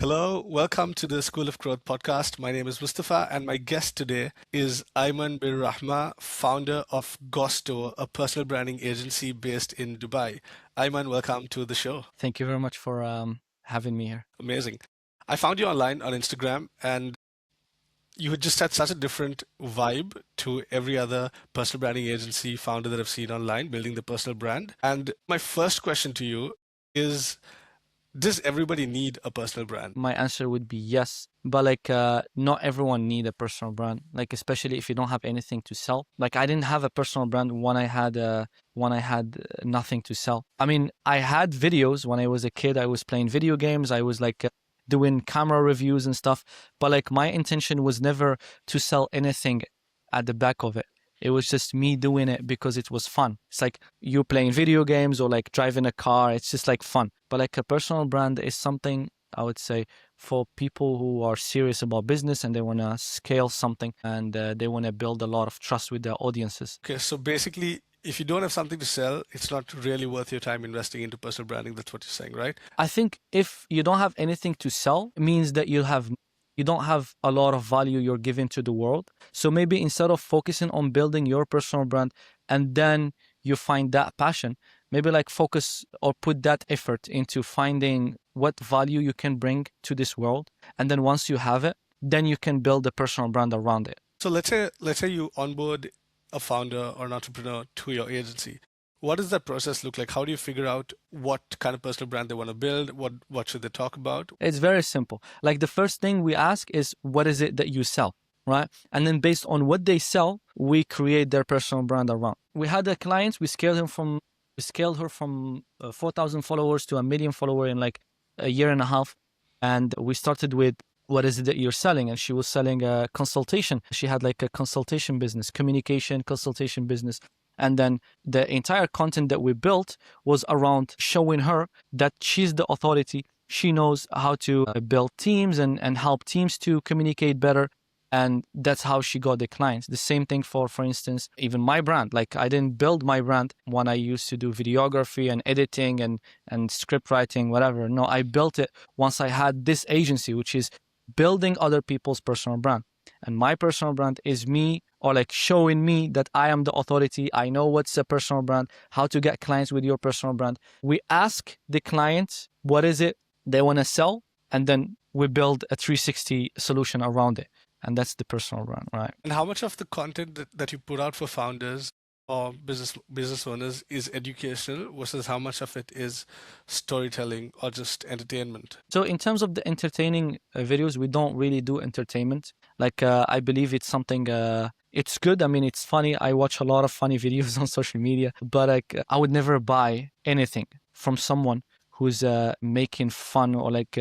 Hello, welcome to the School of Growth podcast. My name is Mustafa, and my guest today is Ayman Berrahma, founder of Gosto, a personal branding agency based in Dubai. Ayman, welcome to the show. Thank you very much for having me here. Amazing. I found you online on Instagram, and you had just had such a different vibe to every other personal branding agency founder that I've seen online, building the personal brand. And my first question to you is, does everybody need a personal brand? My answer would be yes, but not everyone need a personal brand. Like especially if you don't have anything to sell. Like I didn't have a personal brand when I had nothing to sell. I mean, I had videos when I was a kid. I was playing video games. I was doing camera reviews and stuff. But like my intention was never to sell anything at the back of it. It was just me doing it because it was fun. It's like you playing video games or like driving a car. It's just like fun. But like a personal brand is something I would say for people who are serious about business and they want to scale something and they want to build a lot of trust with their audiences. Okay, so basically, if you don't have something to sell, it's not really worth your time investing into personal branding. That's what you're saying, right? I think if you don't have anything to sell, it means that you don't have a lot of value you're giving to the world. So maybe instead of focusing on building your personal brand and then you find that passion, maybe like focus or put that effort into finding what value you can bring to this world. And then once you have it, then you can build a personal brand around it. So let's say you onboard a founder or an entrepreneur to your agency. What does that process look like? How do you figure out what kind of personal brand they want to build? What should they talk about? It's very simple. Like the first thing we ask is, what is it that you sell? Right? And then based on what they sell, we create their personal brand around. We had a client, we scaled her from 4,000 followers to 1 million followers in like a year and a half. And we started with, what is it that you're selling? And she was selling a consultation. She had like a consultation business, communication consultation business. And then the entire content that we built was around showing her that she's the authority. She knows how to build teams and help teams to communicate better. And that's how she got the clients. The same thing for instance, even my brand. Like I didn't build my brand when I used to do videography and editing and script writing, whatever. No, I built it once I had this agency, which is building other people's personal brand. And my personal brand is me, or like showing me that I am the authority. I know what's a personal brand, how to get clients with your personal brand. We ask the clients what is it they want to sell, and then we build a 360 solution around it. And that's the personal brand, right? And how much of the content that you put out for founders or business owners is educational versus how much of it is storytelling or just entertainment? So in terms of the entertaining videos, we don't really do entertainment. Like I believe it's something it's good. I mean, it's funny. I watch a lot of funny videos on social media, but like I would never buy anything from someone who's making fun or like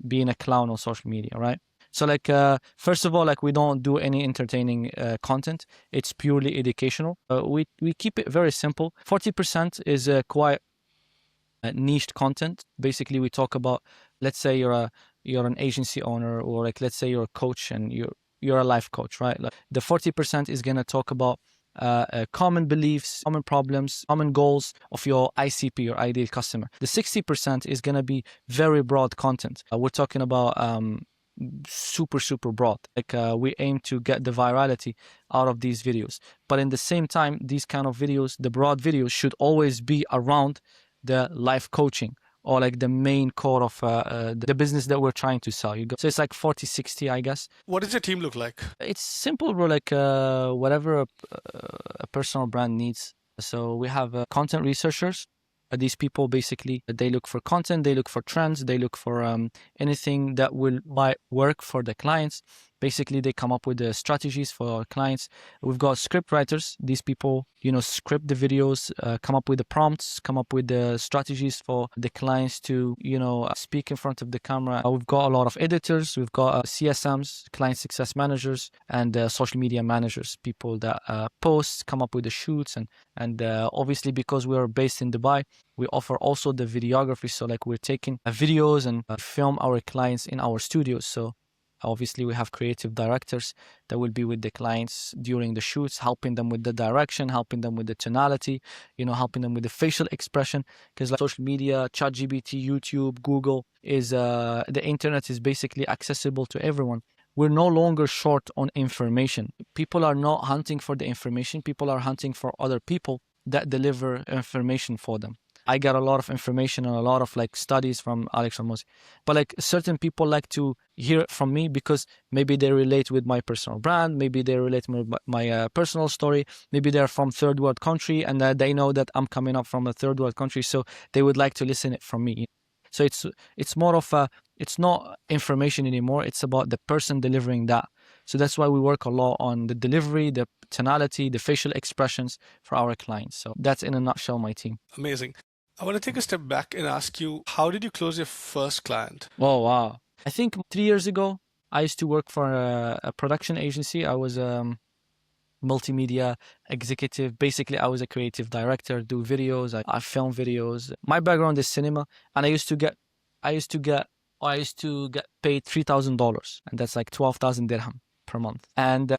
being a clown on social media, right? So like first of all, like we don't do any entertaining content. It's purely educational. We keep it very simple. 40% is quite niched content. Basically, we talk about, let's say you're an agency owner, or like let's say you're a coach and you're a life coach, right? Like the 40% is gonna talk about common beliefs, common problems, common goals of your ICP, your ideal customer. The 60% is gonna be very broad content. We're talking about super broad. Like we aim to get the virality out of these videos, but in the same time, these kind of videos, the broad videos, should always be around the life coaching or like the main core of the business that we're trying to sell. So it's like 40-60, I guess. What does your team look like? It's simple, bro. Like whatever a personal brand needs. So we have content researchers. These people basically, they look for content, they look for trends, they look for anything that might work for the clients. Basically, they come up with the strategies for our clients. We've got script writers. These people, script the videos, come up with the prompts, come up with the strategies for the clients to, speak in front of the camera. We've got a lot of editors. We've got CSMs, client success managers, and social media managers, people that post, come up with the shoots. And obviously, because we are based in Dubai, we offer also the videography. So like we're taking videos and film our clients in our studios. So Obviously, we have creative directors that will be with the clients during the shoots, helping them with the direction, helping them with the tonality, helping them with the facial expression. Because like social media, ChatGPT, YouTube, Google is the internet is basically accessible to everyone. We're no longer short on information. People are not hunting for the information. People are hunting for other people that deliver information for them. I got a lot of information and a lot of like studies from Alex Ramosi. But like certain people like to hear it from me because maybe they relate with my personal brand, maybe they relate with my personal story, maybe they're from third world country and they know that I'm coming up from a third world country, so they would like to listen it from me. So it's more of it's not information anymore. It's about the person delivering that. So that's why we work a lot on the delivery, the tonality, the facial expressions for our clients. So that's in a nutshell my team. Amazing. I want to take a step back and ask you, how did you close your first client? Oh, wow. I think 3 years ago, I used to work for a production agency. I was multimedia executive. Basically, I was a creative director, do videos, I film videos. My background is cinema, and I used to get paid $3,000, and that's like 12,000 dirham per month. And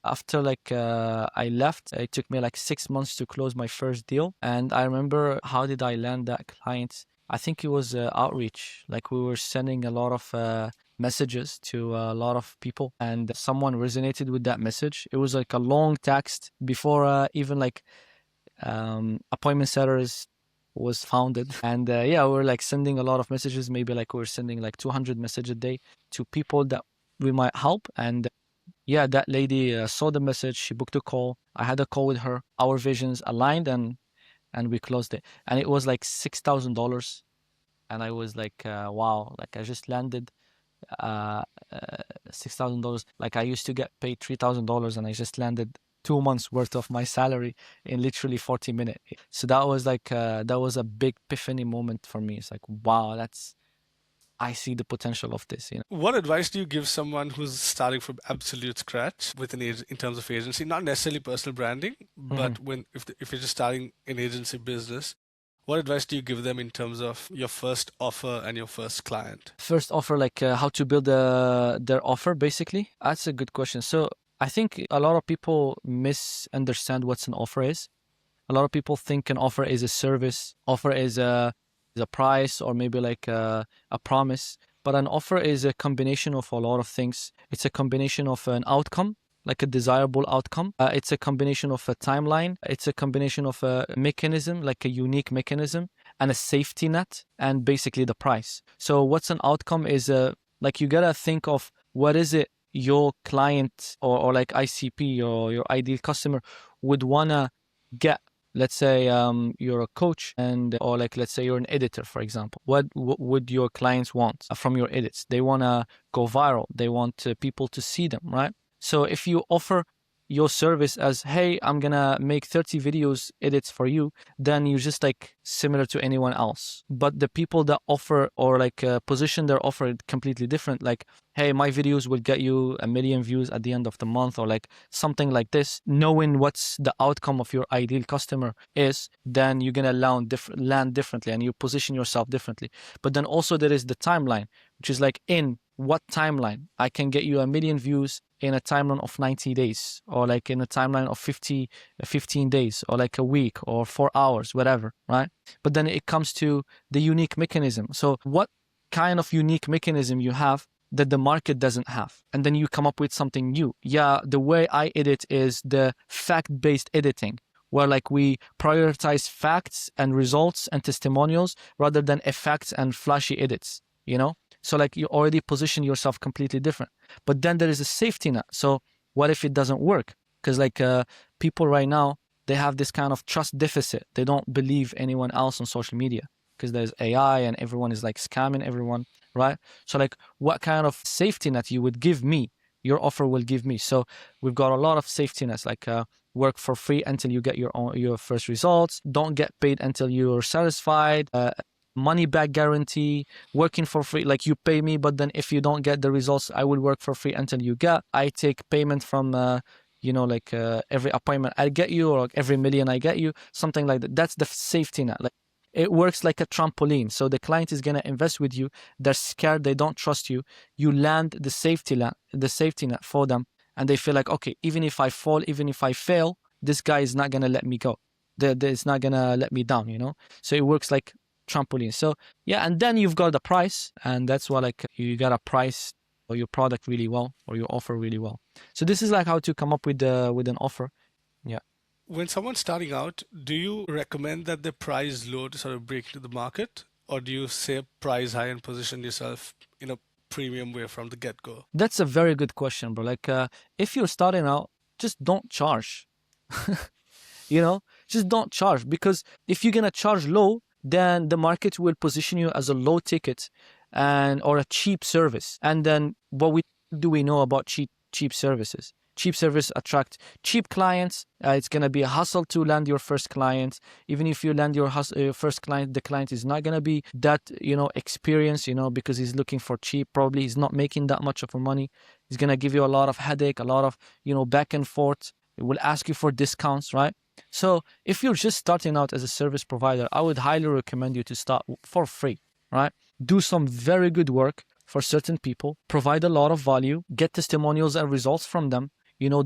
after I left, it took me like 6 months to close my first deal. And I remember, how did I land that client? I think it was outreach. Like we were sending a lot of messages to a lot of people, and someone resonated with that message. It was like a long text before even appointment setters was founded. And yeah, we were like sending a lot of messages. Maybe like we were sending like 200 messages a day to people that we might help. And yeah, that lady saw the message. She booked a call. I had a call with her. Our visions aligned, and we closed it. And it was like $6,000. And I was like, wow, like I just landed uh, $6,000. Like I used to get paid $3,000, and I just landed 2 months worth of my salary in literally 40 minutes. So that was like that was a big epiphany moment for me. It's like, wow, I see the potential of this. What advice do you give someone who's starting from absolute scratch with in terms of agency, not necessarily personal branding, but if you're just starting an agency business, what advice do you give them in terms of your first offer and your first client? First offer, like how to build their offer, basically? That's a good question. So I think a lot of people misunderstand what an offer is. A lot of people think an offer is a service, offer is a price, or maybe like a promise. But an offer is a combination of a lot of things. It's a combination of an outcome, like a desirable outcome. It's a combination of a timeline. It's a combination of a mechanism, like a unique mechanism, and a safety net, and basically the price. So what's an outcome is like you gotta think of what is it your client or like ICP or your ideal customer would wanna get. Let's say you're a coach, or like let's say you're an editor, for example. What would your clients want from your edits? They want to go viral. They want people to see them, right? So if you offer your service as, hey, I'm gonna make 30 videos edits for you, then you're just like similar to anyone else. But the people that offer or like position their offer completely different, like, hey, my videos will get you 1 million views at the end of the month, or like something like this. Knowing what's the outcome of your ideal customer is, then you're gonna land differently, and you position yourself differently. But then also there is the timeline, which is like, in what timeline I can get you 1 million views in a timeline of 90 days, or like in a timeline of 15 days, or like a week, or 4 hours, whatever, right? But then it comes to the unique mechanism. So what kind of unique mechanism you have that the market doesn't have? And then you come up with something new. Yeah, the way I edit is the fact-based editing, where like we prioritize facts and results and testimonials rather than effects and flashy edits, So like you already position yourself completely different. But then there is a safety net. So what if it doesn't work? Because like people right now, they have this kind of trust deficit. They don't believe anyone else on social media because there's AI and everyone is like scamming everyone, right? So like what kind of safety net you would give me, your offer will give me. So we've got a lot of safety nets, like work for free until you get your first results. Don't get paid until you're satisfied. Money back guarantee, working for free, like you pay me, but then if you don't get the results, I will work for free until you get. I take payment from every appointment I get you, or like every million I get you, something like that. That's the safety net. Like It works like a trampoline. So the client is going to invest with you. They're scared. They don't trust you. You land the safety net for them. And they feel like, okay, even if I fall, even if I fail, this guy is not going to let me go. It's not going to let me down, you know? So it works like trampoline. So yeah, and then you've got the price. And that's why like you got to price or your product really well or your offer really well. So this is like how to come up with an offer. Yeah. When someone's starting out, do you recommend that they price low to sort of break into the market? Or do you say price high and position yourself in a premium way from the get-go? That's a very good question, bro. Like, if you're starting out, just don't charge. You know, just don't charge, because if you're gonna charge low, then the market will position you as a low ticket and or a cheap service. And then what do we know about cheap services? Cheap service attract cheap clients. It's gonna be a hustle to land your first client. Even if you land your first client, the client is not gonna be that experienced, because he's looking for cheap. Probably he's not making that much of a money. He's gonna give you a lot of headache, a lot of back and forth. It will ask you for discounts, right? So if you're just starting out as a service provider, I would highly recommend you to start for free, right? Do some very good work for certain people, provide a lot of value, get testimonials and results from them,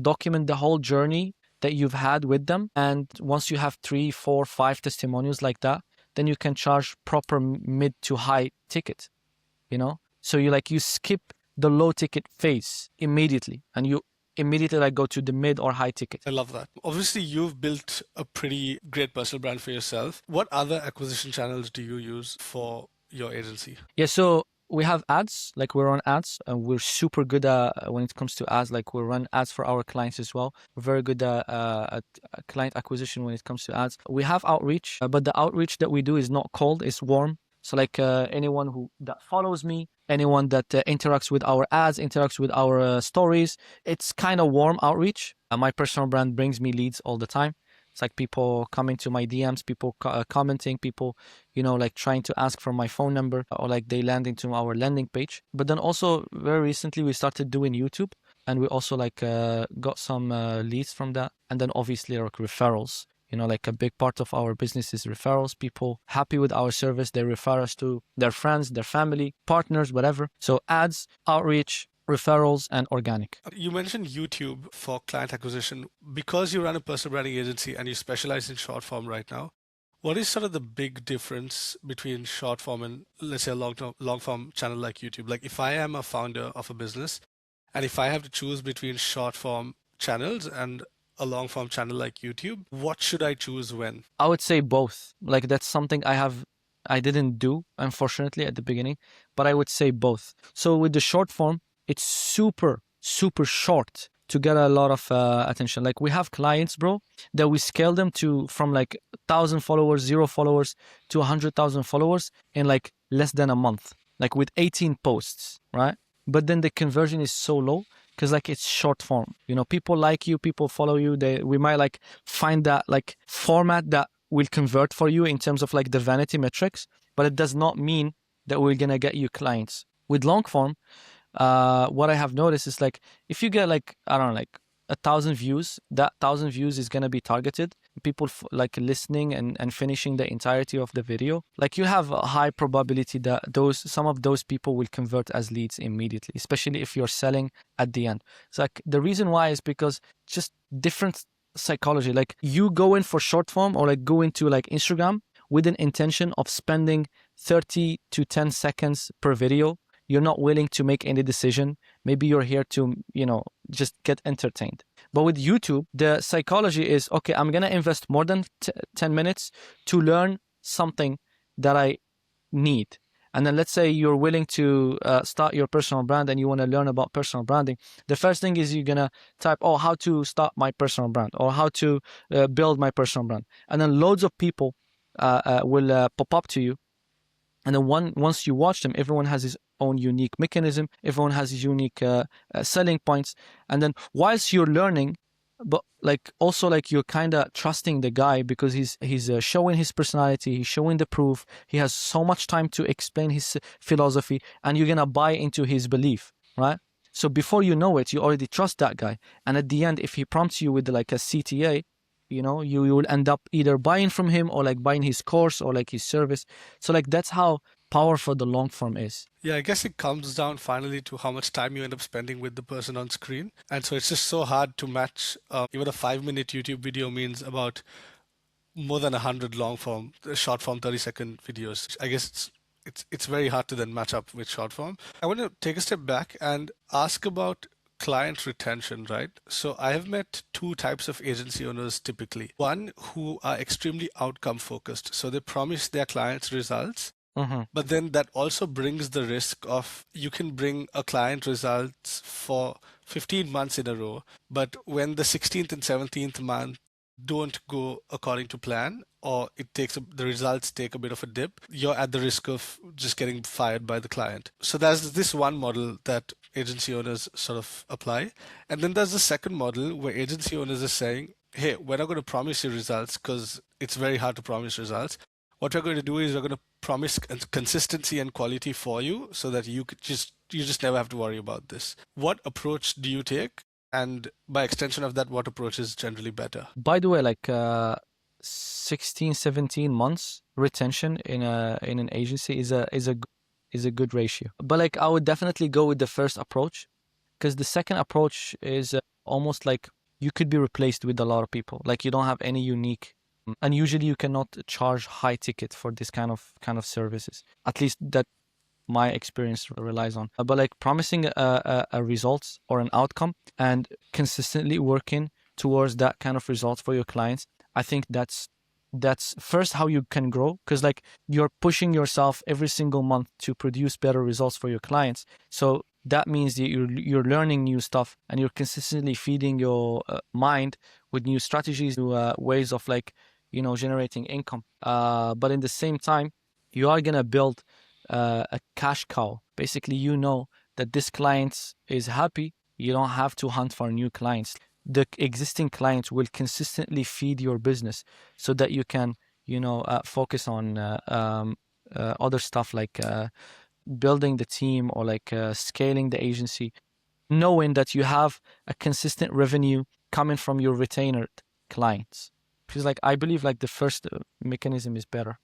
document the whole journey that you've had with them. And once you have 3, 4, 5 testimonials like that, then you can charge proper mid to high ticket, So you skip the low ticket phase immediately and you immediately go to the mid or high ticket. I love that. Obviously, you've built a pretty great personal brand for yourself. What other acquisition channels do you use for your agency? Yeah, so we have ads, like we're on ads, and we're super good when it comes to ads. Like we run ads for our clients as well. We're very good at client acquisition when it comes to ads. We have outreach, but the outreach that we do is not cold, it's warm. So like anyone that follows me, anyone that interacts with our ads, interacts with our stories, it's kind of warm outreach. My personal brand brings me leads all the time. It's like people coming to my DMs, people commenting, people, like trying to ask for my phone number, or like they land into our landing page. But then also very recently we started doing YouTube, and we also like got some leads from that. And then obviously like referrals. Like a big part of our business is referrals. People happy with our service, they refer us to their friends, their family, partners, whatever. So ads, outreach, referrals, and organic. You mentioned YouTube for client acquisition. Because you run a personal branding agency and you specialize in short form right now, what is sort of the big difference between short form and, let's say, a long form channel like YouTube? Like if I am a founder of a business and if I have to choose between short form channels and a long form channel like YouTube, what should I choose when? I would say both. Like that's something I didn't do, unfortunately, at the beginning, but I would say both. So with the short form, it's super, super short to get a lot of attention. Like we have clients, bro, that we scale them from like 1,000 followers, 0 followers to 100,000 followers in like less than a month, like with 18 posts, right? But then the conversion is so low because like it's short form. People like you, people follow you. We might like find that like format that will convert for you in terms of like the vanity metrics, but it does not mean that we're gonna get you clients. With long form, what I have noticed is like if you get like, I don't know, like 1,000 views, that 1,000 views is going to be targeted. People like listening and finishing the entirety of the video. Like you have a high probability that some of those people will convert as leads immediately, especially if you're selling at the end. It's like the reason why is because just different psychology. Like you go in for short form or like go into like Instagram with an intention of spending 30 to 10 seconds per video. You're not willing to make any decision. Maybe you're here to, just get entertained. But with YouTube, the psychology is, okay, I'm going to invest more than 10 minutes to learn something that I need. And then let's say you're willing to start your personal brand and you want to learn about personal branding. The first thing is you're going to type, how to start my personal brand or how to build my personal brand. And then loads of people will pop up to you. And then once you watch them, everyone has his own unique mechanism. Everyone has his unique selling points. And then whilst you're learning, but like also like you're kind of trusting the guy because he's showing his personality, he's showing the proof. He has so much time to explain his philosophy, and you're gonna buy into his belief, right? So before you know it, you already trust that guy. And at the end, if he prompts you with like a CTA, you will end up either buying from him or like buying his course or like his service. So like that's how powerful the long form is. Yeah, I guess it comes down finally to how much time you end up spending with the person on screen. And so it's just so hard to match. Even a 5 minute YouTube video means about more than 100 long form, short form 30-second videos. I guess it's very hard to then match up with short form. I want to take a step back and ask about client retention, right? So I have met two types of agency owners typically. One who are extremely outcome focused. So they promise their clients results, but then that also brings the risk of you can bring a client results for 15 months in a row, but when the 16th and 17th month don't go according to plan, or the results take a bit of a dip, you're at the risk of just getting fired by the client. So there's this one model that agency owners sort of apply. And then there's the second model where agency owners are saying, hey, we're not going to promise you results because it's very hard to promise results. What we're going to do is we're going to promise consistency and quality for you so that you just never have to worry about this. What approach do you take? And by extension of that, what approach is generally better? By the way, like 16, 17 months retention in an agency is a good ratio. But like I would definitely go with the first approach, because the second approach is almost like you could be replaced with a lot of people. Like you don't have any unique, and usually you cannot charge high ticket for this kind of services. At least that my experience relies on. But like promising a result or an outcome and consistently working towards that kind of results for your clients, I think that's first how you can grow, because like you're pushing yourself every single month to produce better results for your clients. So that means that you're learning new stuff and you're consistently feeding your mind with new strategies, new ways of like generating income. But in the same time, you are gonna build a cash cow. Basically, that this client is happy. You don't have to hunt for new clients. The existing clients will consistently feed your business so that you can, focus on other stuff like building the team or like scaling the agency, knowing that you have a consistent revenue coming from your retainer clients. Because like I believe like the first mechanism is better.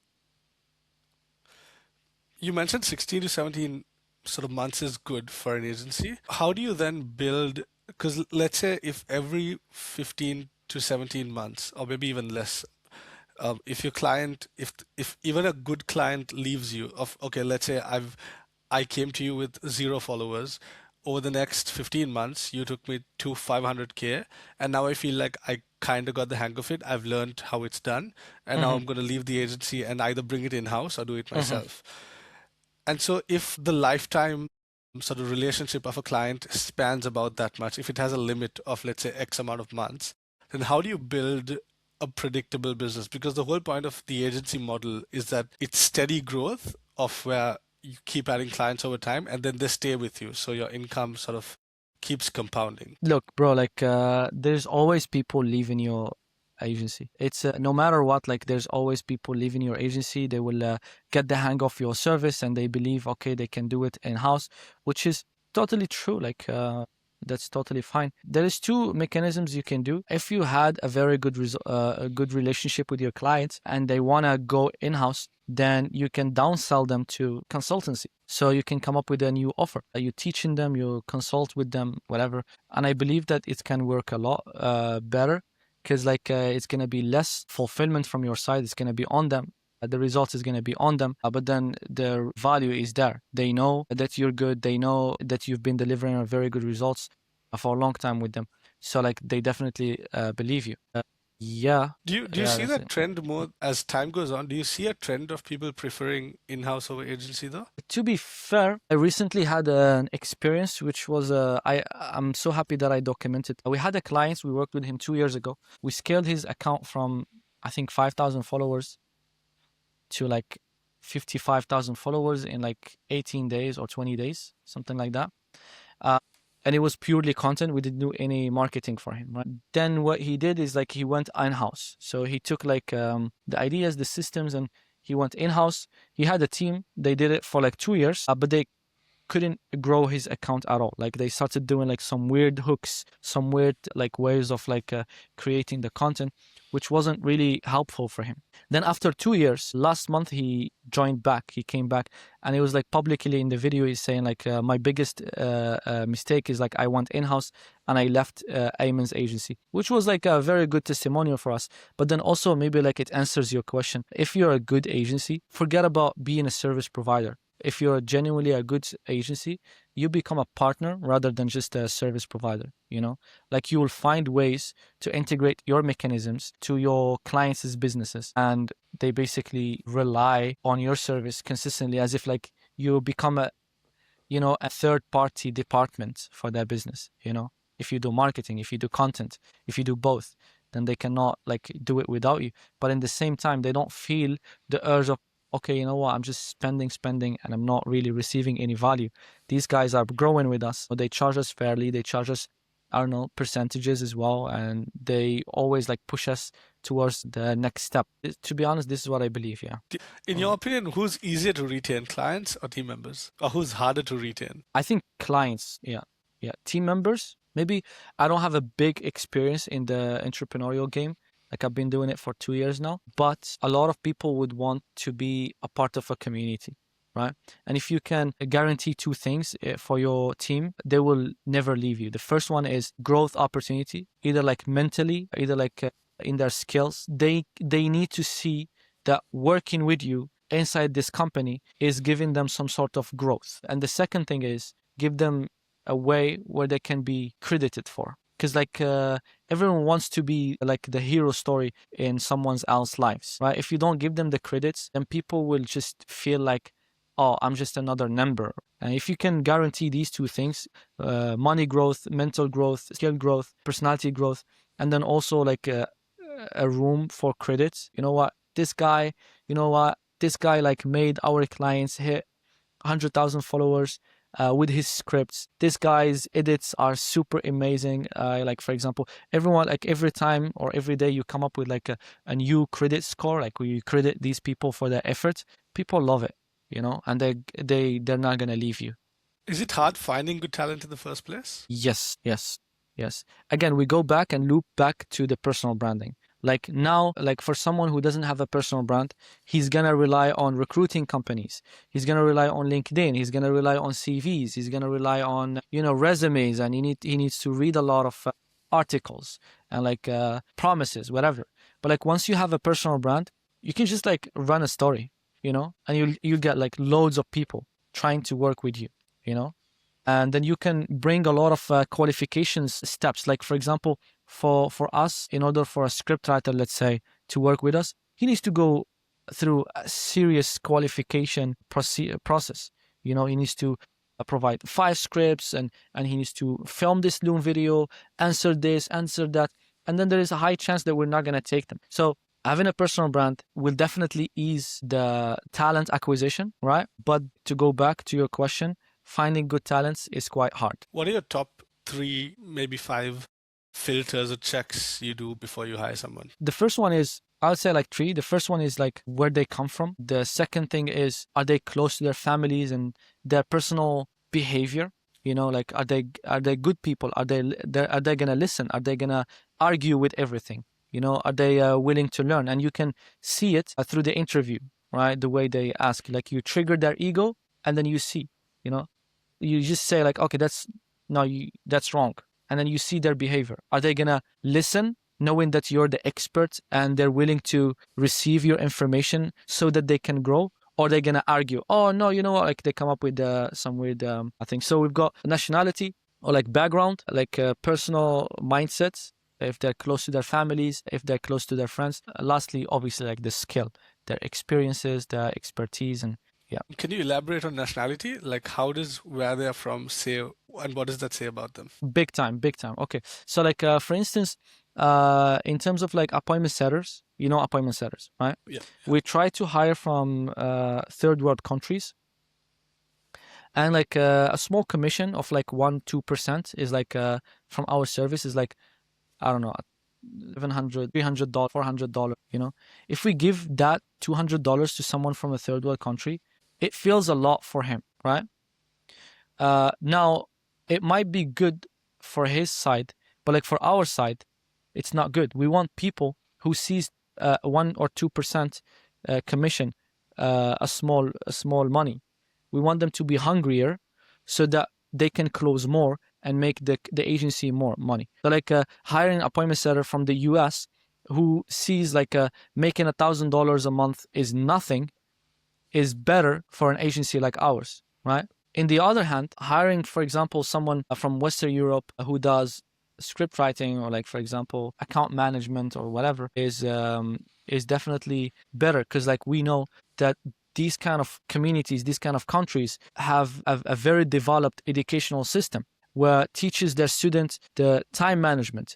You mentioned 16 to 17 sort of months is good for an agency. How do you then build? Because let's say if every 15 to 17 months, or maybe even less, if your client, if even a good client leaves you, okay, let's say I came to you with 0 followers. Over the next 15 months, you took me to 500K, and now I feel like I kind of got the hang of it. I've learned how it's done, and now I'm going to leave the agency and either bring it in-house or do it myself. And so if the lifetime sort of relationship of a client spans about that much, if it has a limit of, let's say, X amount of months, then how do you build a predictable business? Because the whole point of the agency model is that it's steady growth of where you keep adding clients over time and then they stay with you. So your income sort of keeps compounding. Look, bro, like there's always people leaving your agency. It's no matter what, like there's always people leaving your agency. They will get the hang of your service and they believe, okay, they can do it in-house, which is totally true. Like that's totally fine. There is two mechanisms you can do. If you had a very good a good relationship with your clients and they want to go in-house, then you can downsell them to consultancy. So you can come up with a new offer. You teaching them, you consult with them, whatever. And I believe that it can work a lot better, because like it's going to be less fulfillment from your side. It's going to be on them. The results is going to be on them, but then their value is there. They know that you're good. They know that you've been delivering very good results for a long time with them. So like they definitely believe you. Yeah. Do you see that trend more as time goes on? Do you see a trend of people preferring in-house over agency though? To be fair, I recently had an experience which was I'm so happy that I documented. We had a client, we worked with him 2 years ago. We scaled his account from I think 5,000 followers to like 55,000 followers in like 18 days or 20 days, something like that. And it was purely content. We didn't do any marketing for him, right? Then what he did is like he went in-house. So he took like the ideas, the systems, and he went in-house. He had a team. They did it for like 2 years, but they couldn't grow his account at all. Like they started doing like some weird hooks, some weird like ways of like creating the content, which wasn't really helpful for him. Then after 2 years, last month he joined back. He came back, and it was like publicly in the video. He's saying like, my biggest mistake is like I went in-house and I left Ayman's agency, which was like a very good testimonial for us. But then also maybe like it answers your question. If you're a good agency, forget about being a service provider. If you're genuinely a good agency, you become a partner rather than just a service provider, you know? Like you will find ways to integrate your mechanisms to your clients' businesses, and they basically rely on your service consistently as if like you become a, you know, a third party department for their business, you know? If you do marketing, if you do content, if you do both, then they cannot like do it without you. But in the same time, they don't feel the urge of, okay, you know what, I'm just spending and I'm not really receiving any value. These guys are growing with us. So they charge us fairly. They charge us, I don't know, percentages as well. And they always like push us towards the next step. To be honest, this is what I believe, yeah. In your opinion, who's easier to retain, clients or team members? Or who's harder to retain? I think clients, yeah. Yeah. Team members, maybe I don't have a big experience in the entrepreneurial game. Like I've been doing it for 2 years now, but a lot of people would want to be a part of a community, right? And if you can guarantee two things for your team, they will never leave you. The first one is growth opportunity, either like mentally, either like in their skills. They need to see that working with you inside this company is giving them some sort of growth. And the second thing is give them a way where they can be credited for. Because like everyone wants to be like the hero story in someone else's lives, right? If you don't give them the credits, then people will just feel like, oh, I'm just another number. And if you can guarantee these two things, money growth, mental growth, skill growth, personality growth, and then also like a room for credits, you know what, this guy, like made our clients hit 100,000 followers with his scripts. This guy's edits are super amazing. Like for example, everyone, like every time or every day you come up with like a new credit score, like where you credit these people for their efforts, people love it, you know, and they're not gonna leave you. Is it hard finding good talent in the first place? Yes. Again, we go back and loop back to the personal branding. Like now, like for someone who doesn't have a personal brand, he's gonna rely on recruiting companies. He's gonna rely on LinkedIn. He's gonna rely on CVs. He's gonna rely on, you know, resumes, and he needs to read a lot of articles and like promises, whatever. But like once you have a personal brand, you can just like run a story, you know, and you get like loads of people trying to work with you, you know. And then you can bring a lot of qualifications steps. Like for example, for us, in order for a scriptwriter, let's say, to work with us, he needs to go through a serious qualification process. You know, he needs to provide 5 scripts, and he needs to film this Loom video, answer this, answer that, and then there is a high chance that we're not going to take them. So having a personal brand will definitely ease the talent acquisition, right? But to go back to your question, finding good talents is quite hard. What are your top 3, maybe 5 filters or checks you do before you hire someone? The first one is, I would say like 3. The first one is like where they come from. The second thing is, are they close to their families and their personal behavior? You know, like are they good people? Are they gonna listen? Are they gonna argue with everything? You know, are they willing to learn? And you can see it through the interview, right? The way they ask, like you trigger their ego, and then you see, you know, you just say like, okay, that's wrong. And then you see their behavior. Are they gonna listen, knowing that you're the expert and they're willing to receive your information so that they can grow? Or they're gonna argue, oh no, you know what, like they come up with some weird things. So we've got nationality, or like background, like personal mindsets, if they're close to their families, if they're close to their friends. Lastly, obviously, like the skill, their experiences, their expertise, and yeah. Can you elaborate on nationality? Like how does where they're from say, and what does that say about them? Big time. Okay. So like for instance, in terms of like appointment setters, you know, appointment setters, right? Yeah. We try to hire from third world countries, and like a small commission of like 1-2% is like from our service is like, I don't know, $700, $300, $400. You know, if we give that $200 to someone from a third world country, it feels a lot for him, right? Now, it might be good for his side, but like for our side, it's not good. We want people who sees 1 or 2% commission, a small money. We want them to be hungrier so that they can close more and make the agency more money. So like hiring an appointment setter from the US who sees like making $1,000 a month is nothing is better for an agency like ours, right? In the other hand, hiring, for example, someone from Western Europe who does script writing or like, for example, account management or whatever is definitely better because like we know that these kind of communities, these kind of countries have a very developed educational system where teaches their students the time management,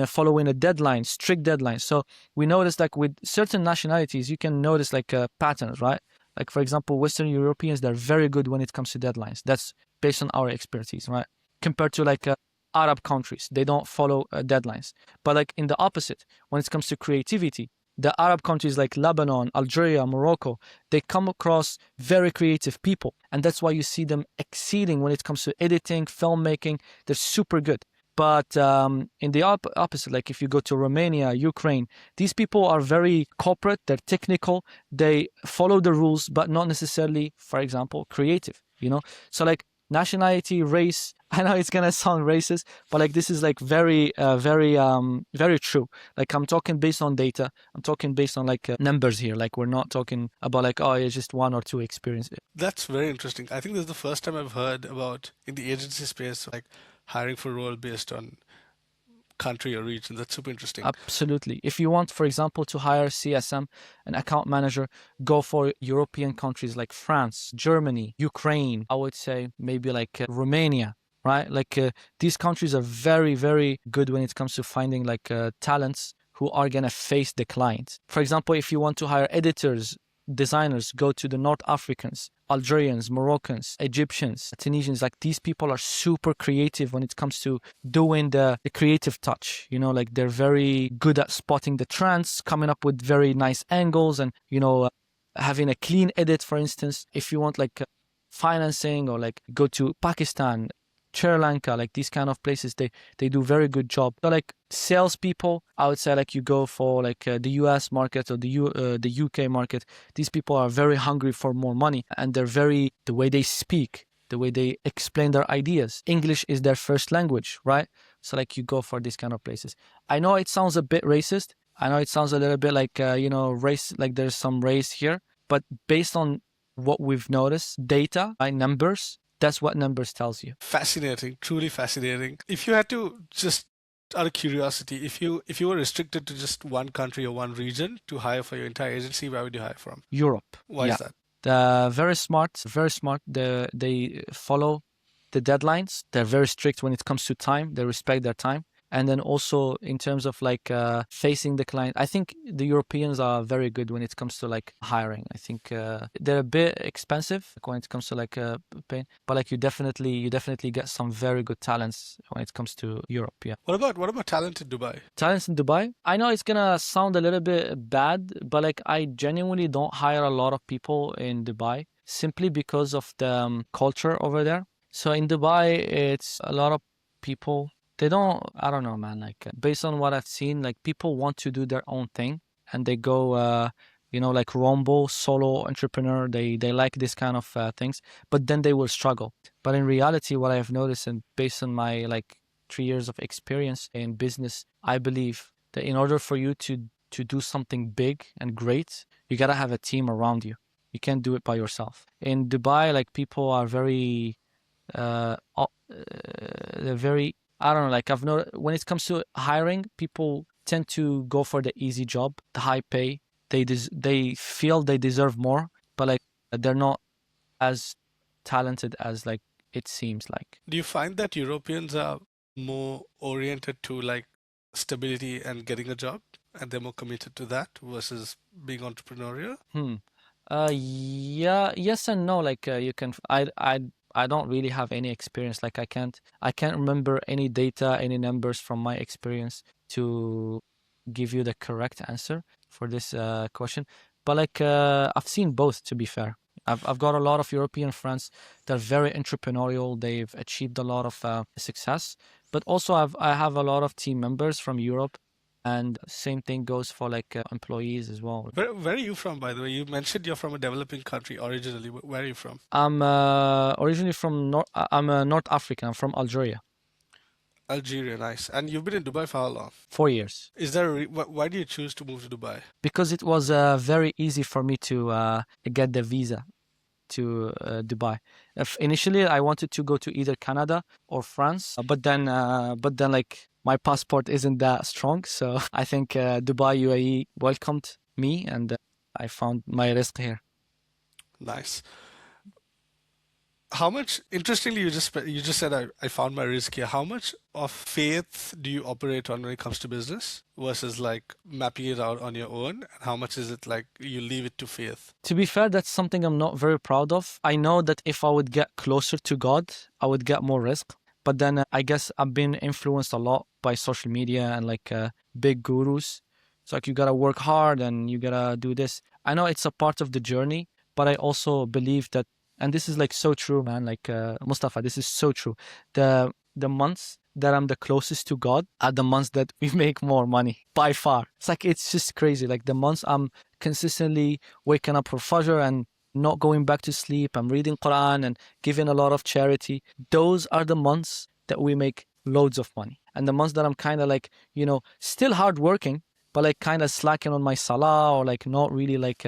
following a deadline, strict deadlines. So we notice like with certain nationalities, you can notice like patterns, right? Like for example, Western Europeans, they're very good when it comes to deadlines. That's based on our expertise, right? Compared to like Arab countries, they don't follow deadlines. But like in the opposite, when it comes to creativity, the Arab countries like Lebanon, Algeria, Morocco, they come across very creative people. And that's why you see them exceeding when it comes to editing, filmmaking. They're super good. But in the opposite, like if you go to Romania, Ukraine, these people are very corporate, they're technical, they follow the rules, but not necessarily, for example, creative, you know? So like nationality, race, I know it's gonna sound racist, but like this is like very true. Like I'm talking based on data. I'm talking based on like numbers here. Like we're not talking about like, oh, it's just 1 or 2 experience. That's very interesting. I think this is the first time I've heard about in the agency space, like hiring for a role based on country or region. That's super interesting. Absolutely. If you want, for example, to hire CSM, an account manager, go for European countries like France, Germany, Ukraine. I would say maybe like Romania, right? Like these countries are very, very good when it comes to finding like talents who are going to face the client. For example, if you want to hire editors, designers, go to the North Africans, Algerians, Moroccans, Egyptians, Tunisians. Like these people are super creative when it comes to doing the creative touch. You know, like they're very good at spotting the trends, coming up with very nice angles, and having a clean edit. For instance, if you want like financing or like go to Pakistan, Sri Lanka, like these kind of places, they do very good job. So like salespeople, I would say like you go for like the US market or the UK market. These people are very hungry for more money, and the way they speak, the way they explain their ideas. English is their first language, right? So like you go for these kind of places. I know it sounds a bit racist. I know it sounds a little bit like race, like there's some race here, but based on what we've noticed, data by numbers. That's what numbers tells you. Fascinating, truly fascinating. If you had to just out of curiosity, if you were restricted to just one country or one region to hire for your entire agency, where would you hire from? Europe. Why Yeah. is that? Very smart, very smart. They follow the deadlines. They're very strict when it comes to time. They respect their time. And then also in terms of like facing the client, I think the Europeans are very good when it comes to like hiring. I think they're a bit expensive when it comes to like paying, but like you definitely get some very good talents when it comes to Europe. Yeah. What about talent in Dubai? Talents in Dubai. I know it's gonna sound a little bit bad, but like I genuinely don't hire a lot of people in Dubai simply because of the culture over there. So in Dubai, it's a lot of people. They don't. I don't know, man. Like based on what I've seen, like people want to do their own thing, and they go, like Rombo, solo entrepreneur. They like this kind of things, but then they will struggle. But in reality, what I've noticed, and based on my like 3 years of experience in business, I believe that in order for you to do something big and great, you gotta have a team around you. You can't do it by yourself. In Dubai, like people are very, they're very. I don't know. Like I've noticed when it comes to hiring, people tend to go for the easy job, the high pay. They feel they deserve more, but like they're not as talented as like it seems like. Do you find that Europeans are more oriented to like stability and getting a job, and they're more committed to that versus being entrepreneurial? Hmm. Yeah, yes and no. Like you can. I don't really have any experience. Like I can't remember any data, any numbers from my experience to give you the correct answer for this question. But like I've seen both. To be fair, I've got a lot of European friends. They're very entrepreneurial. They've achieved a lot of success. But also I have a lot of team members from Europe And same thing goes for like employees as well. Where are you from, by the way? You mentioned you're from a developing country originally. Where are you from? I'm originally from I'm North African. I'm from Algeria. Algeria, nice. And you've been in Dubai for how long? 4 years. Is there why do you choose to move to Dubai? Because it was very easy for me to get the visa to Dubai. Initially, I wanted to go to either Canada or France, but then like my passport isn't that strong, so I think Dubai UAE welcomed me, and I found my risk here. Nice. How much, interestingly, you just said I found my risk here. How much of faith do you operate on when it comes to business versus like mapping it out on your own? And how much is it like you leave it to faith? To be fair, that's something I'm not very proud of. I know that if I would get closer to God, I would get more risk. But then I guess I've been influenced a lot by social media and like big gurus. It's like you gotta work hard and you gotta do this. I know it's a part of the journey, but I also believe that, and this is like so true, man. Like Mustafa, this is so true. The months that I'm the closest to God are the months that we make more money by far. It's like it's just crazy. Like the months I'm consistently waking up for Fajr and not going back to sleep. I'm reading Quran and giving a lot of charity. Those are the months that we make loads of money. And the months that I'm kind of like, still hardworking, but like kind of slacking on my salah or like not really like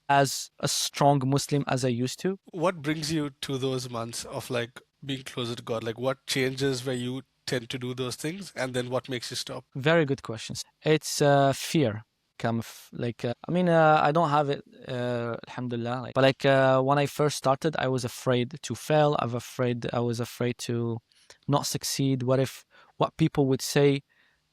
as a strong Muslim as I used to. What brings you to those months of like being closer to God? Like what changes where you tend to do those things, and then what makes you stop? Very good questions. It's fear. I don't have it, alhamdulillah. But like when I first started, I was afraid to fail. I was afraid to not succeed. What people would say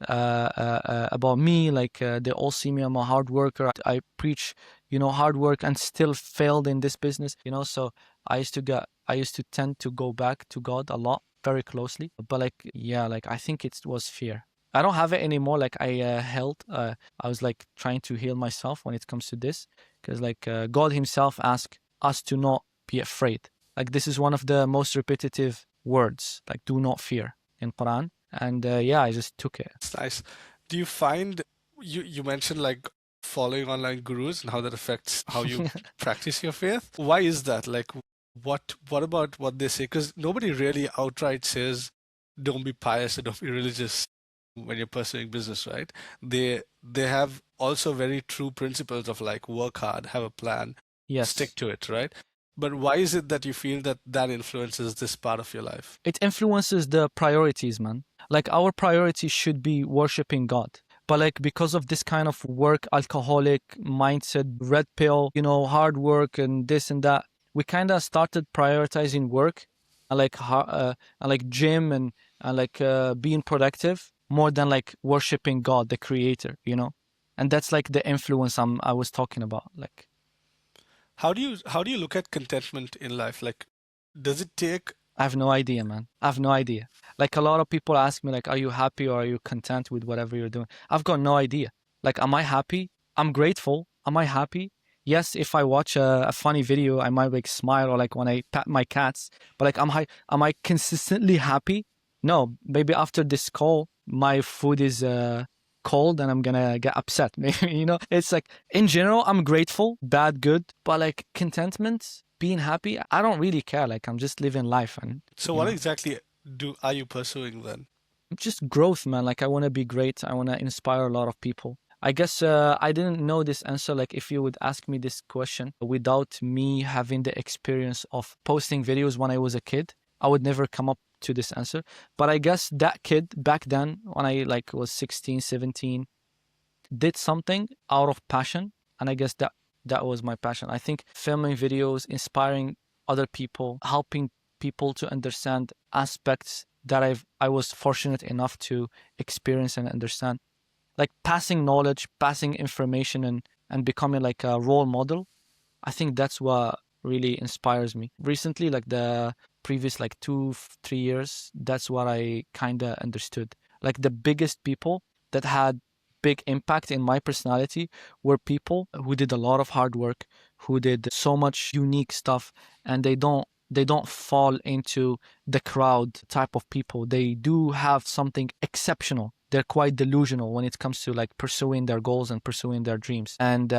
about me? Like they all see me, I'm a hard worker. I preach, hard work and still failed in this business. So I used to tend to go back to God a lot, very closely. But like, yeah, like I think it was fear. I don't have it anymore. Like I was like trying to heal myself when it comes to this, because like God Himself asked us to not be afraid. Like this is one of the most repetitive words, like do not fear in Quran. And yeah, I just took it. It's nice. Do you find you mentioned like following online gurus and how that affects how you practice your faith? Why is that? Like what about what they say? Because nobody really outright says don't be pious or don't be religious when you're pursuing business, right? They have also very true principles of like work hard, have a plan, stick Yes. to it, right? But why is it that you feel that that influences this part of your life? It influences the priorities, man. Like our priority should be worshiping God. But like because of this kind of work alcoholic mindset, red pill, hard work and this and that, we kind of started prioritizing work and like gym and like being productive more than like worshiping God, the creator. And that's like the influence I was talking about. Like How do you look at contentment in life? Like, does it take I have no idea, man. I have no idea. Like a lot of people ask me, like, are you happy or are you content with whatever you're doing? I've got no idea. Like, am I happy? I'm grateful. Am I happy? Yes, if I watch a funny video, I might like smile, or like when I pat my cats. But like, am I consistently happy? No. Maybe after this call, my food is cold and I'm gonna get upset. Maybe, it's like in general, I'm grateful, bad, good, but like contentment, being happy, I don't really care. Like I'm just living life and so you what know, exactly are you pursuing then? just growth, man. Like I want to be great. I want to inspire a lot of people. I guess I didn't know this answer. Like if you would ask me this question without me having the experience of posting videos when I was a kid, I would never come up to this answer. But I guess that kid back then, when I like was 16, 17, did something out of passion, and I guess that was my passion. I think filming videos, inspiring other people, helping people to understand aspects that I was fortunate enough to experience and understand, like passing knowledge, passing information, and becoming like a role model. I think that's what really inspires me. Recently, like the previous like 3 years, that's what I kind of understood. Like the biggest people that had big impact in my personality were people who did a lot of hard work, who did so much unique stuff, and they don't fall into the crowd type of people. They do have something exceptional they're quite delusional when it comes to like pursuing their goals and pursuing their dreams. And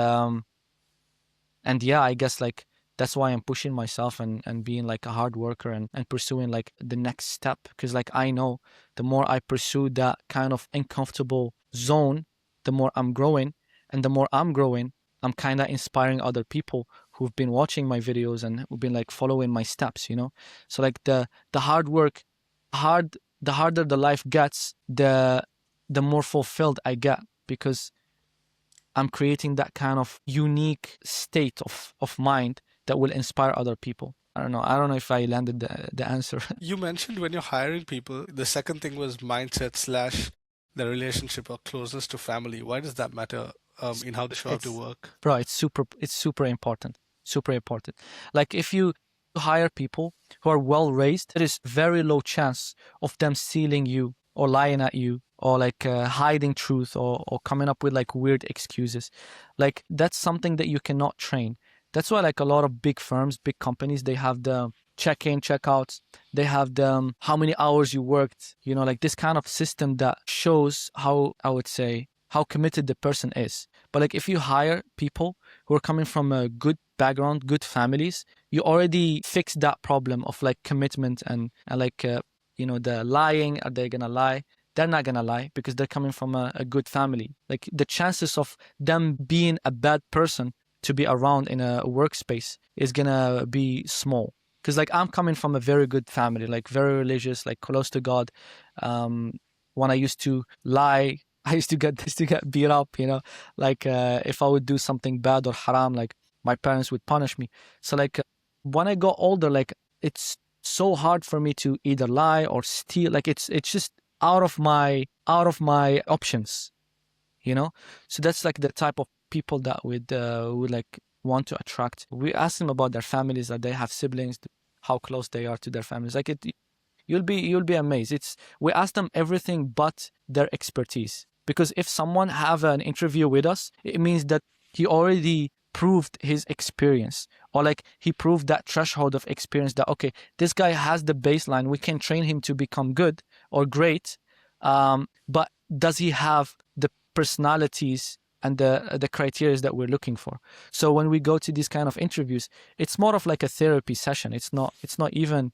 yeah, I guess like that's why I'm pushing myself and being like a hard worker and pursuing like the next step. Because like I know the more I pursue that kind of uncomfortable zone, the more I'm growing. And the more I'm growing, I'm kind of inspiring other people who've been watching my videos and who've been like following my steps, you know? So like the hard work, the harder the life gets, the more fulfilled I get, because I'm creating that kind of unique state of mind that will inspire other people. I don't know. I don't know if I landed the answer. You mentioned when you're hiring people, the second thing was mindset slash the relationship or closeness to family. Why does that matter in how they show up to It's work? bro, it's super important. Super important. Like if you hire people who are well raised, there is very low chance of them stealing you or lying at you or like hiding truth or coming up with like weird excuses. Like that's something that you cannot train. That's why like a lot of big firms, big companies, they have the check-in, check-outs. They have the how many hours you worked, you know, like this kind of system that shows how, I would say, how committed the person is. But like if you hire people who are coming from a good background, good families, you already fix that problem of like commitment and like you know, the lying. Are they gonna lie? They're not gonna lie because they're coming from a good family. Like the chances of them being a bad person to be around in a workspace is gonna be small. Because like I'm coming from a very good family, like very religious, like close to God. Um, when I used to lie, I used to get beat up, you know, like if I would do something bad or haram, like my parents would punish me. So like when I got older, like it's so hard for me to either lie or steal. Like it's just out of my options, you know. So that's like the type of people that would like want to attract. We ask them about their families, that they have siblings, how close they are to their families. Like it, you'll be amazed. It's we ask them everything but their expertise, because if someone have an interview with us, it means that he already proved his experience, or like he proved that threshold of experience that okay, this guy has the baseline, we can train him to become good or great, but does he have the personalities and the criteria that we're looking for? So when we go to these kind of interviews, it's more of like a therapy session. It's not even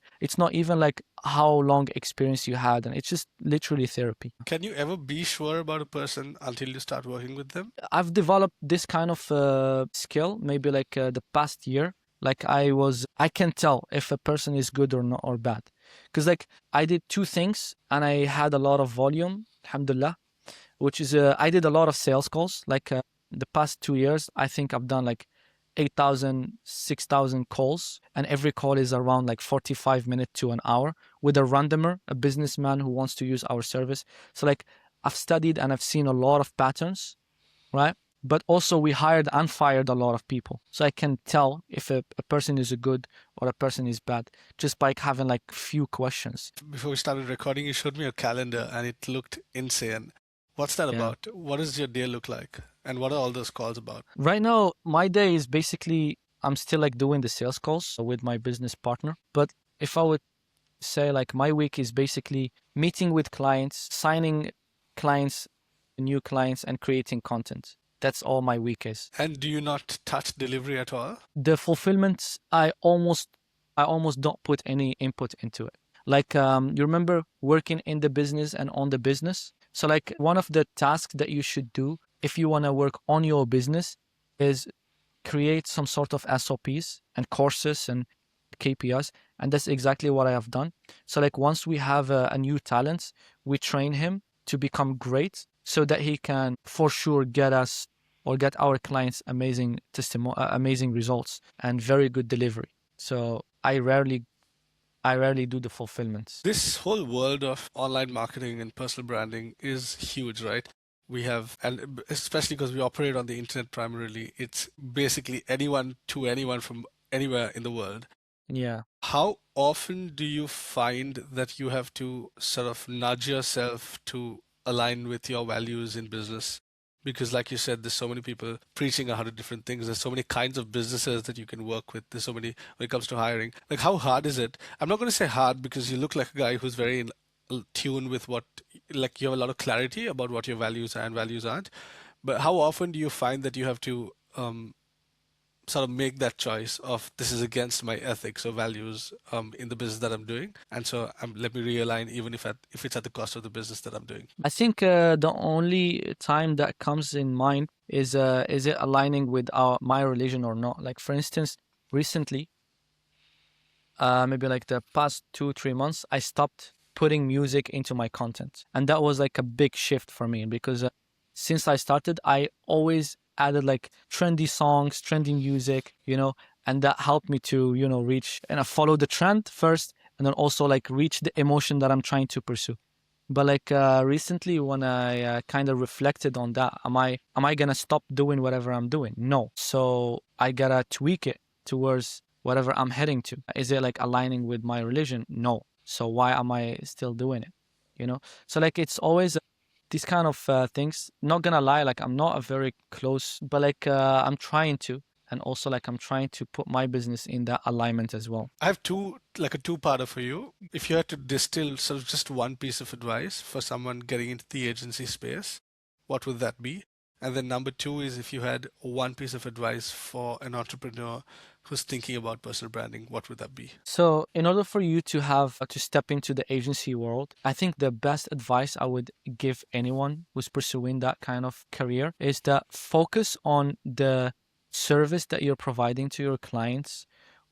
like how long experience you had, and it's just literally therapy. Can you ever be sure about a person until you start working with them? I've developed this kind of skill maybe like the past year. Like I can tell if a person is good or not or bad, because like I did two things and I had a lot of volume, alhamdulillah, which is I did a lot of sales calls. Like the past 2 years, I think I've done like 8,000, 6,000 calls, and every call is around like 45 minutes to an hour with a randomer, a businessman who wants to use our service. So like I've studied and I've seen a lot of patterns, right? But also we hired and fired a lot of people. So I can tell if a person is a good or a person is bad just by having like few questions. Before we started recording, you showed me a calendar and it looked insane. What's that Yeah. about? What does your day look like? And what are all those calls about? Right now, my day is basically I'm still like doing the sales calls with my business partner. But if I would say like my week is basically meeting with clients, signing clients, new clients, and creating content. That's all my week is. And do you not touch delivery at all? The fulfillment, I almost don't put any input into it. Like you remember working in the business and on the business. So like one of the tasks that you should do if you want to work on your business is create some sort of SOPs and courses and KPIs. And that's exactly what I have done. So like once we have a new talent, we train him to become great so that he can for sure get us or get our clients amazing results and very good delivery. So I rarely do the fulfillments. This whole world of online marketing and personal branding is huge, right? We have, and especially because we operate on the internet primarily, it's basically anyone to anyone from anywhere in the world. Yeah. How often do you find that you have to sort of nudge yourself to align with your values in business? Because, like you said, there's so many people preaching 100 different things. There's so many kinds of businesses that you can work with. There's so many when it comes to hiring. Like, how hard is it? I'm not going to say hard because you look like a guy who's very tune with what, like you have a lot of clarity about what your values are and values aren't. But how often do you find that you have to sort of make that choice of this is against my ethics or values in the business that I'm doing, and so let me realign even if it's at the cost of the business that I'm doing. I think the only time that comes in mind is it aligning with my religion or not? Like for instance, recently, maybe like the past 2-3 months, I stopped putting music into my content, and that was like a big shift for me because since I started, I always added like trendy songs, trendy music, and that helped me to reach and I follow the trend first, and then also like reach the emotion that I'm trying to pursue. But like recently, when I kind of reflected on that, am I gonna stop doing whatever I'm doing? No. So I gotta tweak it towards whatever I'm heading to. Is it like aligning with my religion? No. So why am I still doing it? So like it's always these kind of things. Not gonna lie, like I'm not a very close, but like I'm trying to, and also like I'm trying to put my business in that alignment as well. I have like a two-parter for you. If you had to distill sort of just one piece of advice for someone getting into the agency space, what would that be? And then number two is if you had one piece of advice for an entrepreneur who's thinking about personal branding, what would that be? So, in order for you to have to step into the agency world, I think the best advice I would give anyone who's pursuing that kind of career is that focus on the service that you're providing to your clients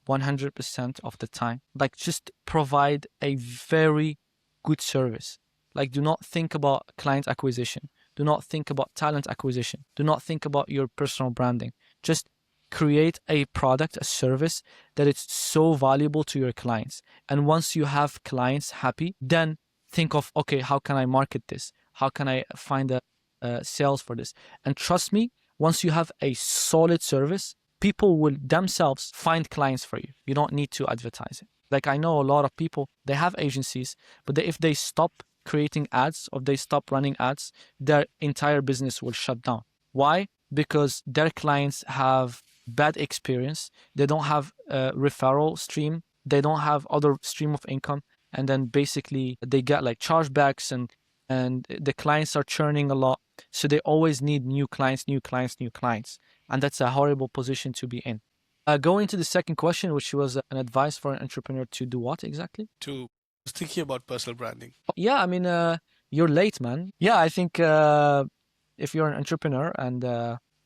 100% of the time. Like, just provide a very good service. Like, do not think about client acquisition. Do not think about talent acquisition. Do not think about your personal branding. Just create a product, a service that is so valuable to your clients. And once you have clients happy, then think of, okay, how can I market this? How can I find a sales for this? And trust me, once you have a solid service, people will themselves find clients for you. You don't need to advertise it. Like I know a lot of people, they have agencies, but if they stop creating ads or they stop running ads, their entire business will shut down. Why? Because their clients have bad experience. They don't have a referral stream. They don't have other stream of income. And then basically they get like chargebacks and the clients are churning a lot. So they always need new clients, new clients, new clients. And that's a horrible position to be in. Going to the second question, which was an advice for an entrepreneur to do what exactly? To thinking about personal branding. Yeah, I mean, you're late, man. Yeah, I think if you're an entrepreneur and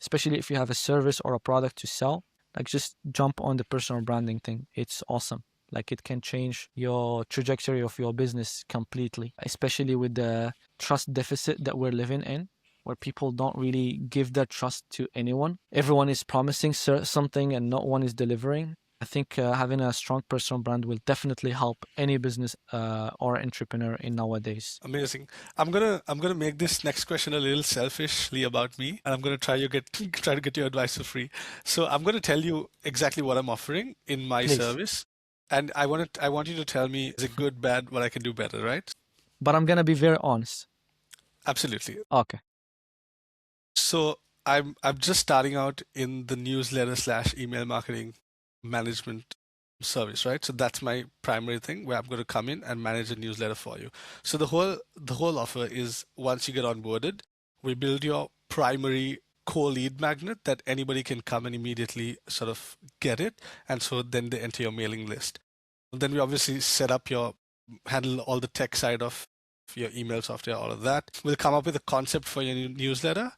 especially if you have a service or a product to sell, like just jump on the personal branding thing. It's awesome. Like it can change your trajectory of your business completely, especially with the trust deficit that we're living in, where people don't really give their trust to anyone. Everyone is promising something and no one is delivering. I think having a strong personal brand will definitely help any business or entrepreneur in nowadays. Amazing. I'm gonna make this next question a little selfishly about me, and I'm gonna try to get your advice for free. So I'm gonna tell you exactly what I'm offering in my Please. service, and I want you to tell me is it good, bad, what I can do better, right? But I'm gonna be very honest. Absolutely. Okay. So I'm just starting out in the newsletter slash email marketing management service, right? So that's my primary thing where I'm going to come in and manage a newsletter for you. So the whole offer is once you get onboarded, we build your primary core lead magnet that anybody can come and immediately sort of get it, and so then they enter your mailing list. Then we obviously handle all the tech side of your email software, all of that. We'll come up with a concept for your newsletter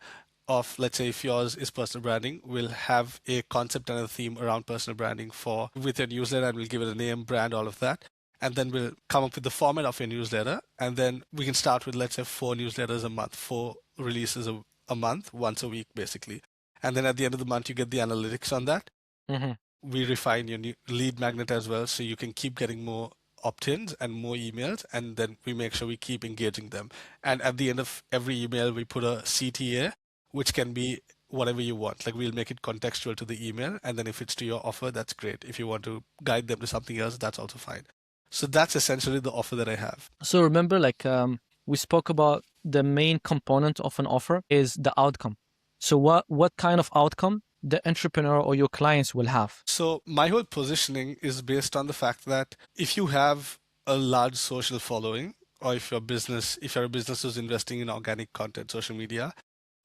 of, let's say, if yours is personal branding, we'll have a concept and a theme around personal branding with your newsletter, and we'll give it a name, brand, all of that. And then we'll come up with the format of your newsletter. And then we can start with, let's say, 4 newsletters a month, 4 releases a month, once a week, basically. And then at the end of the month, you get the analytics on that. Mm-hmm. We refine your lead magnet as well, so you can keep getting more opt-ins and more emails, and then we make sure we keep engaging them. And at the end of every email, we put a CTA, which can be whatever you want. Like we'll make it contextual to the email, and then if it's to your offer, that's great. If you want to guide them to something else, that's also fine. So that's essentially the offer that I have. So remember, like we spoke about the main component of an offer is the outcome. So what kind of outcome the entrepreneur or your clients will have? So my whole positioning is based on the fact that if you have a large social following or if you're a business who's investing in organic content, social media,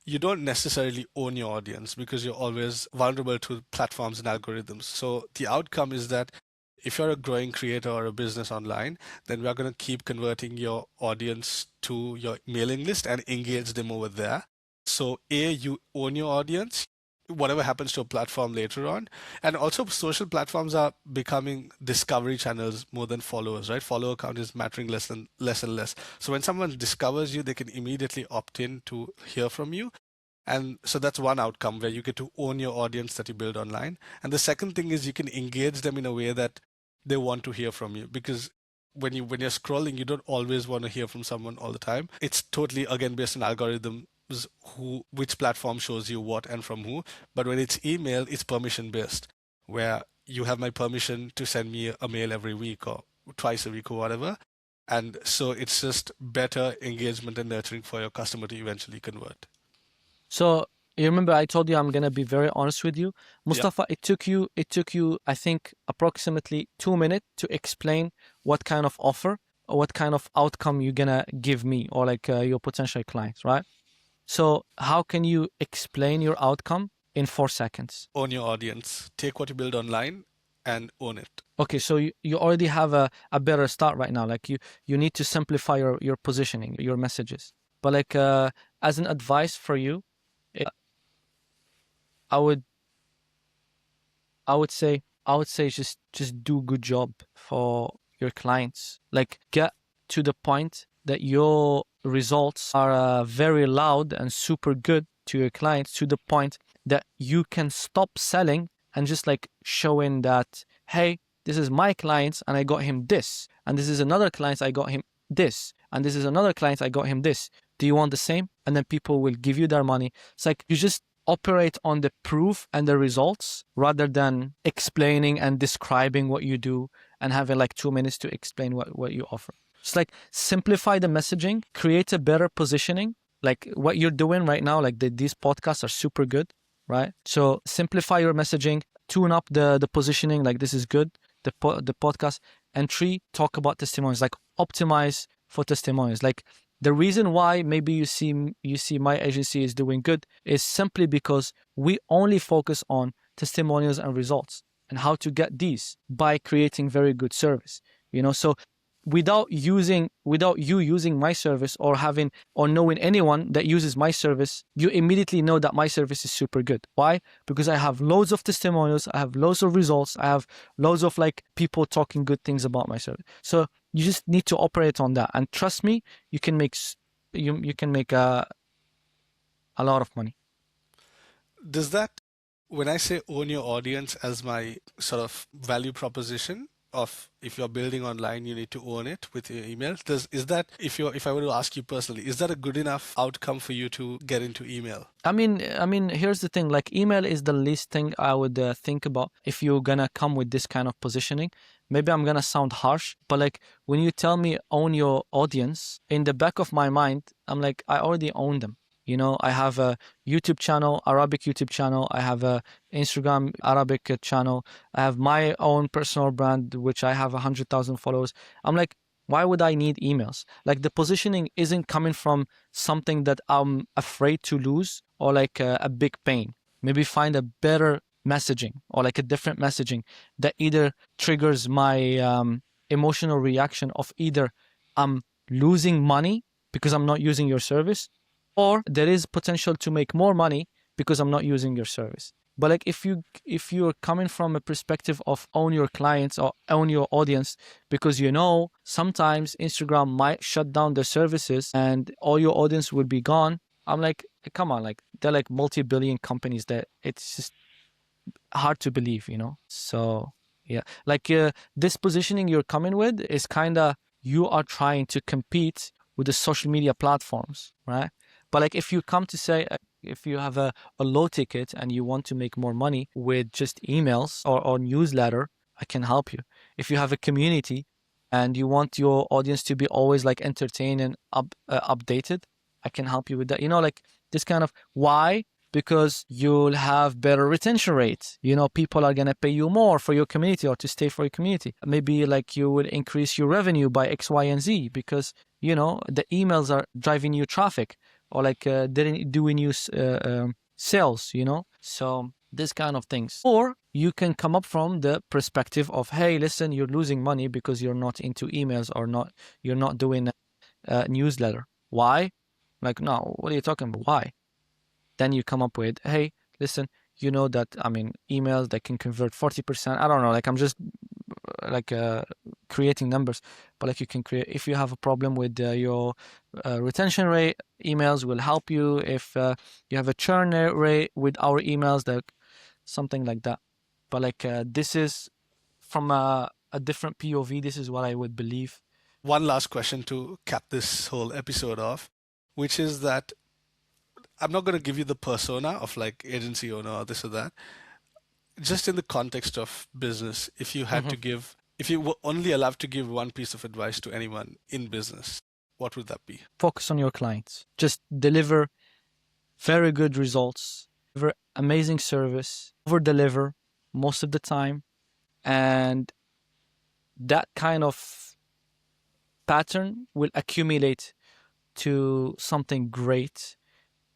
you don't necessarily own your audience because you're always vulnerable to platforms and algorithms. So the outcome is that if you're a growing creator or a business online, then we are going to keep converting your audience to your mailing list and engage them over there. So you own your audience, whatever happens to a platform later on. And also social platforms are becoming discovery channels more than followers, right? Follower count is mattering less and less. So when someone discovers you, they can immediately opt in to hear from you. And so that's one outcome where you get to own your audience that you build online. And the second thing is you can engage them in a way that they want to hear from you, because when you're scrolling, you don't always want to hear from someone all the time. It's totally again based on algorithms, which platform shows you what and from who. But when it's email, it's permission based, where you have my permission to send me a mail every week or twice a week or whatever. And so it's just better engagement and nurturing for your customer to eventually convert. So you remember I told you I'm gonna be very honest with you, Yeah. Mustafa. It took you I think approximately 2 minutes to explain what kind of offer or what kind of outcome you're gonna give me or like your potential clients, right? So how can you explain your outcome in 4 seconds? Own your audience. Take what you build online and own it. Okay, so you already have a better start right now. Like you need to simplify your positioning, your messages. But like as an advice for you, I would say just do good job for your clients. Like get to the point that your results are very loud and super good to your clients, to the point that you can stop selling and just like showing that, hey, this is my clients and I got him this, and this is another client I got him this, and this is another client I got him this. Do you want the same? And then people will give you their money. It's like you just operate on the proof and the results rather than explaining and describing what you do and having like 2 minutes to explain what you offer. It's like simplify the messaging, create a better positioning. Like what you're doing right now, like these podcasts are super good, right? So simplify your messaging, tune up the positioning, like this is good, the podcast. And 3, talk about testimonials, like optimize for testimonials. Like the reason why maybe you see my agency is doing good is simply because we only focus on testimonials and results and how to get these by creating very good service. So without you using my service or knowing anyone that uses my service, you immediately know that my service is super good. Why? Because I have loads of testimonials, I have loads of results, I have loads of like people talking good things about my service. So you just need to operate on that, and trust me, you can make a lot of money. Does that, when I say own your audience as my sort of value proposition of if you're building online, you need to own it with your email. Is that, if I were to ask you personally, is that a good enough outcome for you to get into email? I mean, here's the thing. Like email is the least thing I would think about if you're gonna come with this kind of positioning. Maybe I'm gonna sound harsh, but like when you tell me own your audience, in the back of my mind, I'm like, I already own them. I have a YouTube channel, Arabic YouTube channel. I have a Instagram Arabic channel. I have my own personal brand, which I have 100,000 followers. I'm like, why would I need emails? Like the positioning isn't coming from something that I'm afraid to lose or like a big pain. Maybe find a better messaging or like a different messaging that either triggers my emotional reaction of either I'm losing money because I'm not using your service, or there is potential to make more money because I'm not using your service. But like if you're coming from a perspective of own your clients or own your audience, because sometimes Instagram might shut down their services and all your audience will be gone. I'm like, come on, like they're like multi-billion companies that it's just hard to believe, So yeah, like this positioning you're coming with is kind of, you are trying to compete with the social media platforms, right? But like if you come to say, if you have a low ticket and you want to make more money with just emails or newsletter, I can help you. If you have a community and you want your audience to be always like entertained and updated, I can help you with that. Like this kind of, why? Because you'll have better retention rates. People are going to pay you more for your community or to stay for your community. Maybe like you will increase your revenue by X, Y, and Z because the emails are driving you traffic, or like didn't doing you sales, so this kind of things. Or you can come up from the perspective of, hey, listen, you're losing money because you're not into emails, or you're not doing a newsletter. Why? Like, no, what are you talking about? Why? Then you come up with, hey, listen, that, emails that can convert 40%. I don't know, like I'm just like creating numbers, but like you can create, if you have a problem with your retention rate, emails will help you. If you have a churn rate with our emails, that something like that. But like this is from a different POV. This is what I would believe. One last question to cap this whole episode off, which is that I'm not going to give you the persona of like agency owner or this or that. Just in the context of business, if you had to give, if you were only allowed to give one piece of advice to anyone in business, what would that be? Focus on your clients. Just deliver very good results, deliver amazing service, over deliver most of the time, and that kind of pattern will accumulate to something great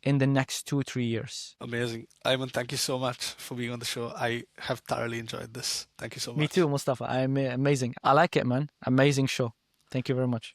in the next 2-3 years. Amazing. Ayman, thank you so much for being on the show. I have thoroughly enjoyed this. Thank you so Me much. too, Mustafa. I'm amazing. I like it, man. Amazing show. Thank you very much.